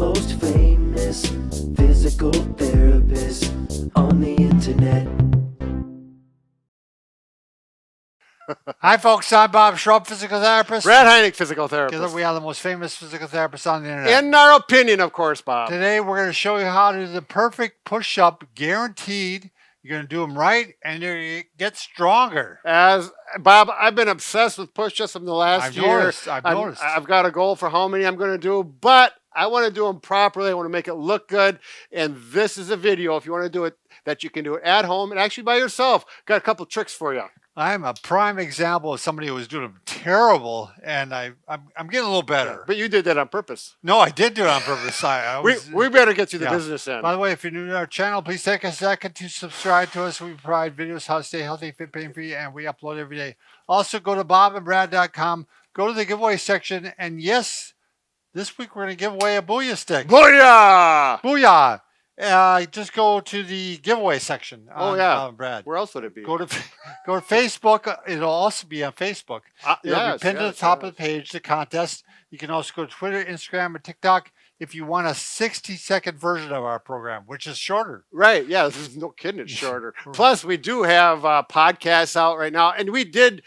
most famous physical therapist on the internet. Hi, folks. I'm Bob Schrupp, physical therapist. Brad Heineck, physical therapist. Together we are the most famous physical therapists on the internet. In our opinion, of course, Bob. Today we're going to show you how to do the perfect push-up, guaranteed. You're going to do them right, and you're going to get stronger. As Bob, I've been obsessed with push-ups in the last year. I've noticed. I've got a goal for how many I'm going to do, but I want to do them properly. I want to make it look good. And this is a video, if you want to do it, that you can do it at home and actually by yourself. Got a couple tricks for you. I'm a prime example of somebody who was doing them terrible, and I'm getting a little better. But you did that on purpose. No, I did do it on purpose. We better get you the business end. By the way, if you're new to our channel, please take a second to subscribe to us. We provide videos how to stay healthy, fit, pain-free, and we upload every day. Also, go to bobandbrad.com, go to the giveaway section, and yes, this week we're going to give away a Booyah Stik. Booyah! Booyah! Just go to the giveaway section. Brad. Where else would it be? Go to Facebook. It'll also be on Facebook. It'll be pinned to the top of the page, the contest. You can also go to Twitter, Instagram, or TikTok if you want a 60-second version of our program, which is shorter. Right. Yeah. There's no kidding. It's shorter. Plus, we do have podcasts out right now, and we did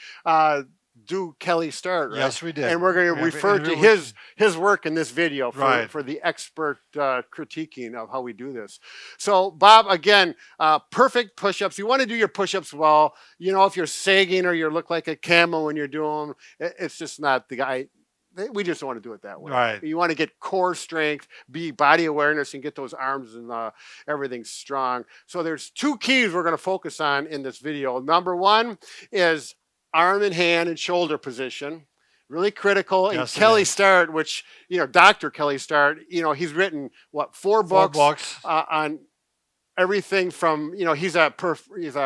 do Kelly Start, right? Yes, we did. And we're going to refer to his work in this video for the expert critiquing of how we do this. So, Bob, again, perfect push-ups. You want to do your push-ups well. You know, if you're sagging or you look like a camel when you're doing them, it's just not the guy. We just don't want to do it that way. Right. You want to get core strength, be body awareness, and get those arms and everything strong. So there's two keys we're going to focus on in this video. Number one is arm and hand and shoulder position, really critical. Yes, and Kelly Start, which, Dr. Kelly Start, he's written, four books on everything from, he's an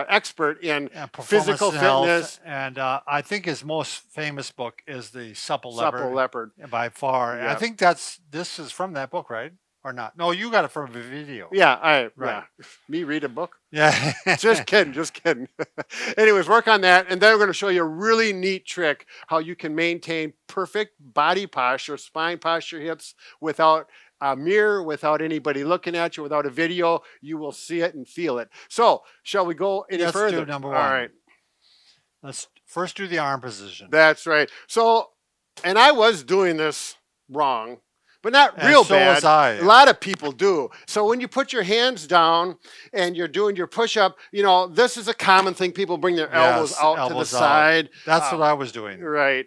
expert in physical fitness. And I think his most famous book is The Supple Leopard. By far. Yeah. I think this is from that book, right? Or not? No, you got it from a video. Yeah, right. Yeah. Me read a book? Yeah. Just kidding. Anyways, work on that. And then we're going to show you a really neat trick how you can maintain perfect body posture, spine posture, hips without a mirror, without anybody looking at you, without a video. You will see it and feel it. So, shall we go any further? Let's do number one. All right. Let's first do the arm position. That's right. So, and I was doing this wrong. But not real bad. Was I. A lot of people do. So when you put your hands down and you're doing your push-up, this is a common thing. People bring their elbows out to the side. That's what I was doing. Right.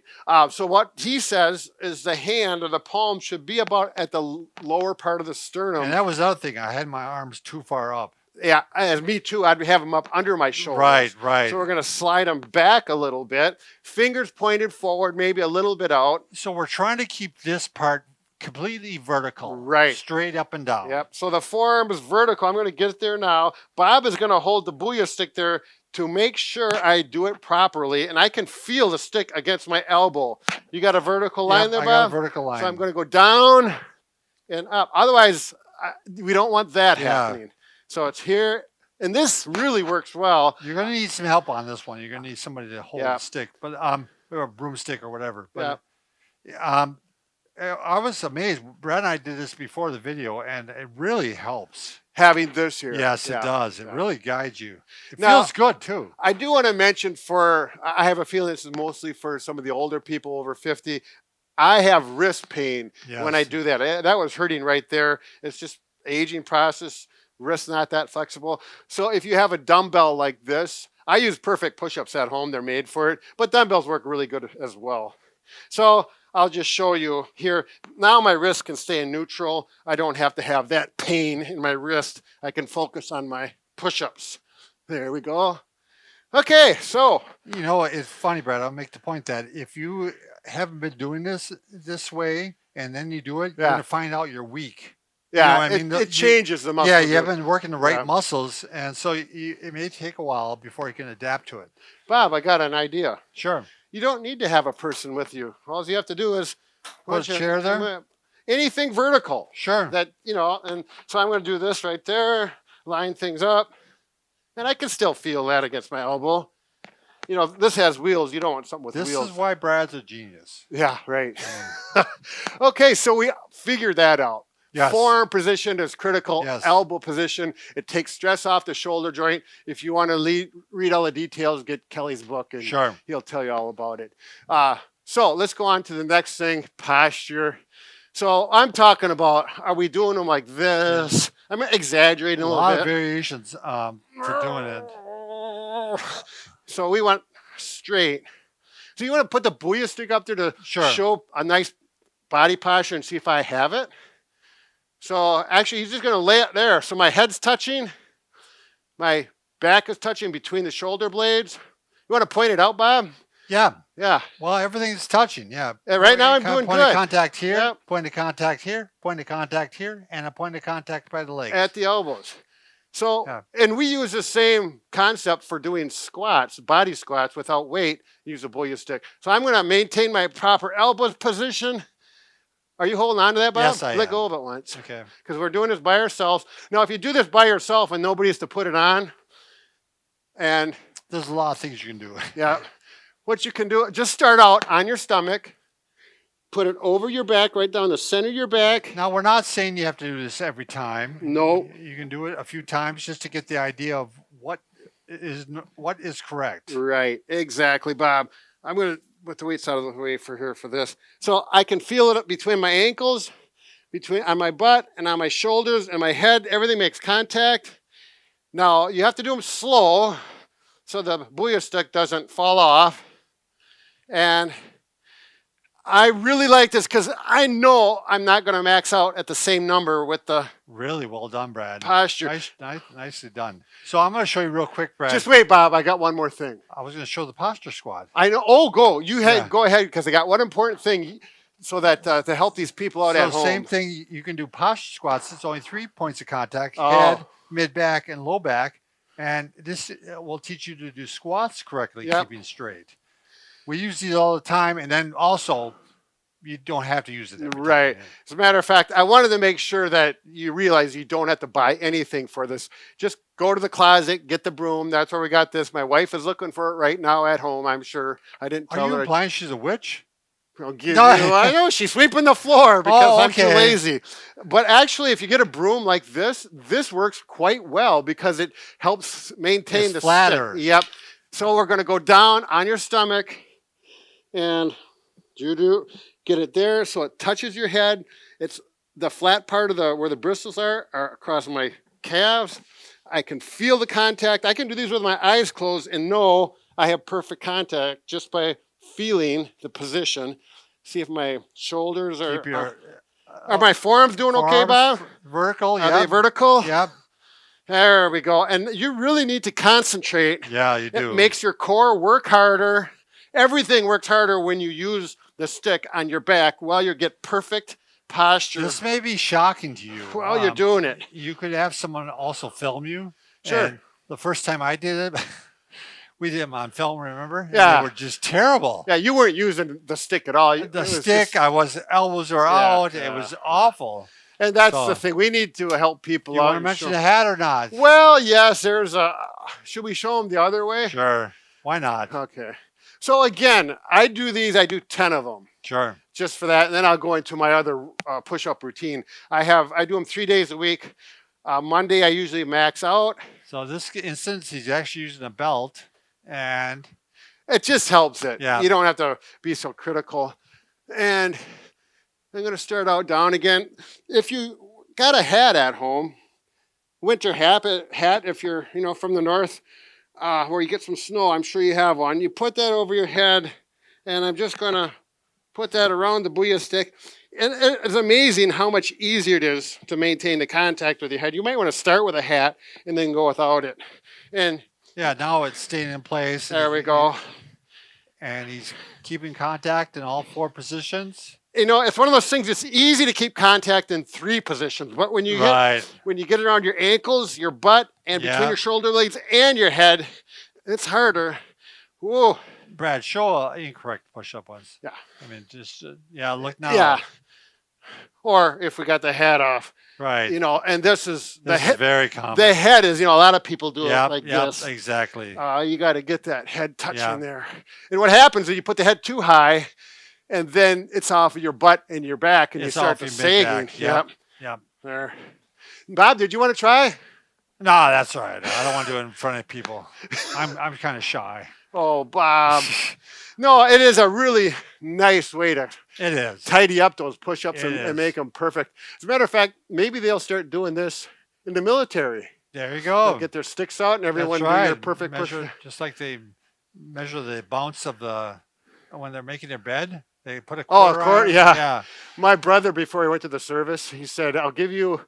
So what he says is the hand or the palm should be about at the lower part of the sternum. And that was the other thing. I had my arms too far up. Yeah, as me too. I'd have them up under my shoulders. Right. So we're going to slide them back a little bit. Fingers pointed forward, maybe a little bit out. So we're trying to keep this part completely vertical, right, straight up and down. Yep. So the forearm is vertical. I'm going to get it there now. Bob is going to hold the Booyah Stik there to make sure I do it properly, and I can feel the stick against my elbow. You got a vertical line there, Bob? I got a vertical line. So I'm going to go down and up. Otherwise, we don't want that happening. So it's here, and this really works well. You're going to need some help on this one. You're going to need somebody to hold the stick, or a broomstick or whatever. But I was amazed. Brad and I did this before the video, and it really helps. Having this here. Yes, it does. It really guides you. It feels good, too. I do want to mention I have a feeling this is mostly for some of the older people over 50. I have wrist pain when I do that. That was hurting right there. It's just aging process. Wrist not that flexible. So if you have a dumbbell like this, I use perfect push-ups at home. They're made for it. But dumbbells work really good as well. So I'll just show you here. Now my wrist can stay in neutral. I don't have to have that pain in my wrist. I can focus on my push-ups. There we go. Okay, so. It's funny, Brad. I'll make the point that if you haven't been doing this way and then you do it, you're going to find out you're weak. Yeah, it changes the muscle. Yeah, you haven't been working the right muscles, and so it may take a while before you can adapt to it. Bob, I got an idea. Sure. You don't need to have a person with you. All you have to do is put a chair there. Anything vertical. Sure. And so I'm going to do this right there, line things up, and I can still feel that against my elbow. This has wheels. You don't want something with wheels. This is why Brad's a genius. Yeah, right. Okay, so we figured that out. Yes. Forearm position is critical. Yes. Elbow position. It takes stress off the shoulder joint. If you want to read all the details, get Kelly's book, and Sure. he'll tell you all about it. So let's go on to the next thing, posture. So I'm talking about, are we doing them like this? I'm exaggerating a little lot bit. of variations to doing it. So we went straight. So you want to put the Booyah Stik up there to show a nice body posture and see if I have it? So actually, he's just going to lay it there. So my head's touching. My back is touching between the shoulder blades. You want to point it out, Bob? Yeah. Yeah. Well, everything's touching. Yeah. Right now, I'm doing point good. Of contact here, Yep. point of contact here, point of contact here, and a point of contact by the legs. At the elbows. So, and we use the same concept for doing squats, body squats without weight, use a Booyah Stik. So I'm going to maintain my proper elbow position. Are you holding on to that, Bob? Yes, I am. Let go of it once. Okay. Because we're doing this by ourselves. Now, if you do this by yourself and nobody's to put it on, and there's a lot of things you can do. Yeah. What you can do, just start out on your stomach, put it over your back, right down the center of your back. Now, we're not saying you have to do this every time. No. You can do it a few times just to get the idea of what is correct. Right. Exactly, Bob. I'm going to put the weights out of the way for this. So I can feel it between my ankles, on my butt, and on my shoulders, and my head. Everything makes contact. Now, you have to do them slow so the Booyah Stik doesn't fall off. And I really like this because I know I'm not going to max out at the same number with the really well done, Brad. Posture. Nicely done. So I'm going to show you real quick, Brad. Just wait, Bob. I got one more thing. I was going to show the posture squat. I know. Oh, go. Go ahead because I got one important thing so that to help these people out at home. Same thing. You can do posture squats. It's only 3 points of contact: head, mid back, and low back. And this will teach you to do squats correctly, keeping straight. We use these all the time, and then also you don't have to use it every right time. As a matter of fact, I wanted to make sure that you realize you don't have to buy anything for this. Just go to the closet, get the broom. That's where we got this. My wife is looking for it right now at home, I'm sure. I didn't tell her. Are you implying she's a witch? I know she's sweeping the floor because I'm too lazy. But actually, if you get a broom like this works quite well because it helps maintain the flatter. Yep. So we're going to go down on your stomach and get it there so it touches your head. It's the flat part of where the bristles are across my calves. I can feel the contact. I can do these with my eyes closed and know I have perfect contact just by feeling the position. See if my shoulders are my forearms doing okay, Bob? Vertical, Are they vertical? Yep. There we go. And you really need to concentrate. Yeah, you do. It makes your core work harder. Everything works harder when you use the stick on your back while you get perfect posture. This may be shocking to you. While you're doing it. You could have someone also film you. Sure. And the first time I did it, we did them on film, remember? Yeah. And they were just terrible. Yeah, you weren't using the stick at all. The stick, elbows were out. Yeah. It was awful. And that's the thing. We need to help people out. You want to mention the hat or not? Well, yes, should we show them the other way? Sure. Why not? Okay. So again, I do 10 of them. Sure. Just for that. And then I'll go into my other push-up routine. I do them 3 days a week. Monday, I usually max out. So this instance, he's actually using a belt. And it just helps it. Yeah. You don't have to be so critical. And I'm going to start out down again. If you got a hat at home, winter hat if you're from the north, where you get some snow, I'm sure you have one. You put that over your head, and I'm just going to put that around the Booyah Stik. And it's amazing how much easier it is to maintain the contact with your head. You might want to start with a hat and then go without it. And yeah, now it's staying in place. There we go. And he's keeping contact in all 4 positions. It's one of those things. It's easy to keep contact in 3 positions, but when you get it around your ankles, your butt, and between your shoulder blades and your head, it's harder. Whoa. Brad, show an incorrect push-up once. Yeah. I mean, just look now. Yeah. Or if we got the hat off. Right. And this is very common. The head is, a lot of people do it like this. Exactly. You got to get that head touching there. And what happens is you put the head too high, and then it's off of your butt and your back, and you start to sagging. Yep. Yeah. There. Bob, did you want to try? No, that's all right. I don't want to do it in front of people. I'm kind of shy. Oh, Bob. No, it is a really nice way to It is. tidy up those push-ups It and is. make them perfect. As a matter of fact, maybe they'll start doing this in the military. There you go. They'll get their sticks out and everyone That's do right. your perfect measure, push. just like they measure the bounce of the when they're making their bed. They put a Oh, quarter a quarter, on it. yeah. Yeah. My brother, before he went to the service, he said, I'll give you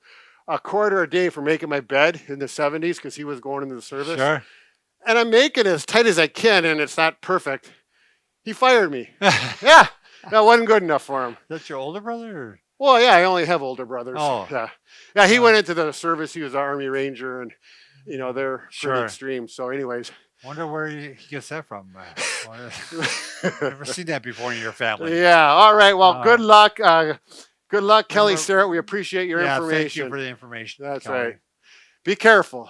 a quarter a day for making my bed in the 70s because he was going into the service. Sure. And I'm making it as tight as I can, and it's not perfect. He fired me. Yeah, that wasn't good enough for him. That's your older brother? Or? Well, yeah, I only have older brothers. Oh. Yeah, he went into the service. He was an Army Ranger, and, they're pretty Sure. extreme. So anyways. Wonder where he gets that from. Never seen that before in your family. Yeah, all right. Well, good luck. Good luck, Kelly Remember- Starrett. We appreciate your Yeah, information. thank you for the information. That's Kelly. right. Be careful.